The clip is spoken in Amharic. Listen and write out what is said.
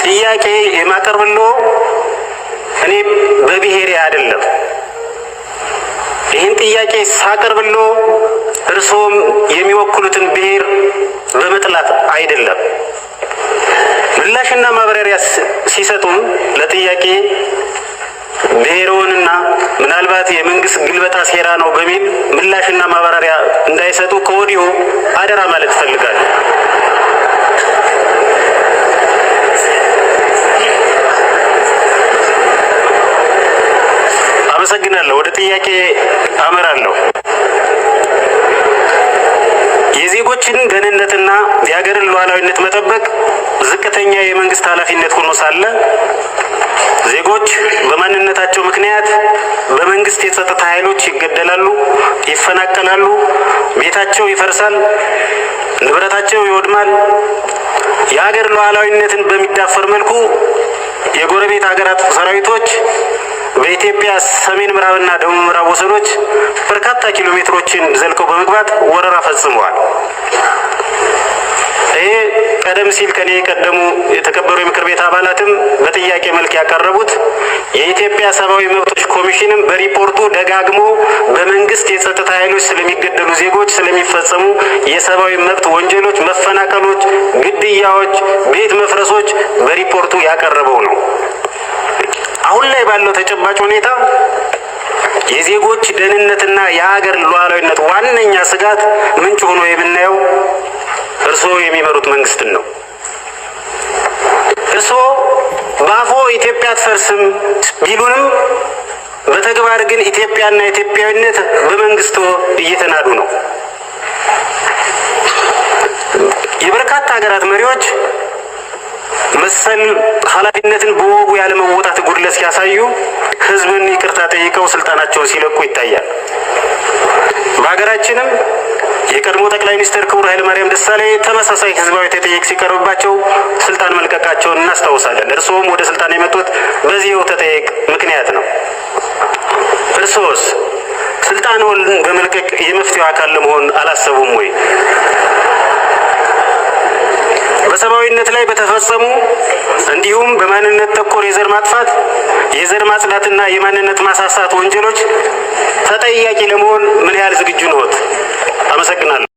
ጥያቄ የማቀርብልዎ እኔ በብሔሬ አይደለም። ይህን ጥያቄ ሳቀርብልዎ እርስዎም የሚወክሉትን ብሔር በመጥላት አይደለም። ምላሽና ማብራሪያ ሲሰጡም ለጥያቄ ብሔርዎንና ምናልባት የመንግስት ግልበጣ ሴራ ነው በሚል ምላሽና ማብራሪያ እንዳይሰጡ ከወዲሁ አደራ ማለት እፈልጋለሁ። አመሰግናለሁ። ወደ ጥያቄ አመራለሁ። የዜጎችን ደህንነትና የሀገርን ሉዓላዊነት መጠበቅ ዝቅተኛ የመንግስት ኃላፊነት ሆኖ ሳለ ዜጎች በማንነታቸው ምክንያት በመንግስት የጸጥታ ኃይሎች ይገደላሉ፣ ይፈናቀላሉ፣ ቤታቸው ይፈርሳል፣ ንብረታቸው ይወድማል። የሀገር ሉዓላዊነትን በሚዳፈር መልኩ የጎረቤት ሀገራት ሰራዊቶች በኢትዮጵያ ሰሜን ምዕራብና ደቡብ ምዕራብ ወሰኖች በርካታ ኪሎ ሜትሮችን ዘልቀው በመግባት ወረራ ፈጽመዋል። ይሄ ቀደም ሲል ከኔ የቀደሙ የተከበሩ የምክር ቤት አባላትም በጥያቄ መልክ ያቀረቡት የኢትዮጵያ ሰብአዊ መብቶች ኮሚሽንም በሪፖርቱ ደጋግሞ በመንግስት የጸጥታ ኃይሎች ስለሚገደሉ ዜጎች ስለሚፈጸሙ የሰብአዊ መብት ወንጀሎች፣ መፈናቀሎች፣ ግድያዎች፣ ቤት መፍረሶች በሪፖርቱ ያቀረበው ነው። አሁን ላይ ባለው ተጨባጭ ሁኔታ የዜጎች ደህንነትና የሀገር ሉዓላዊነት ዋነኛ ስጋት ምንጭ ሆኖ የምናየው እርስዎ የሚመሩት መንግስትን ነው። እርስዎ በአፎ ኢትዮጵያ አትፈርስም ቢሉንም በተግባር ግን ኢትዮጵያና ኢትዮጵያዊነት በመንግስቶ እየተናዱ ነው። የበርካታ ሀገራት መሪዎች መሰል ኃላፊነትን በወጉ ያለመወጣት ጉድለት ሲያሳዩ ህዝብን ይቅርታ ጠይቀው ስልጣናቸውን ሲለቁ ይታያል። በሀገራችንም የቀድሞ ጠቅላይ ሚኒስትር ክቡር ኃይለማርያም ደሳለኝ ተመሳሳይ ህዝባዊ ተጠይቅ ሲቀርብባቸው ስልጣን መልቀቃቸውን እናስታውሳለን። እርስዎም ወደ ስልጣን የመጡት በዚህው ተጠይቅ ምክንያት ነው። እርስዎስ ስልጣንዎን በመልቀቅ የመፍትሄው አካል ለመሆን አላሰቡም ወይ? በሰብአዊነት ላይ በተፈጸሙ እንዲሁም በማንነት ተኮር የዘር ማጥፋት፣ የዘር ማጽዳትና የማንነት ማሳሳት ወንጀሎች ተጠያቂ ለመሆን ምን ያህል ዝግጁ ነዎት? አመሰግናለሁ።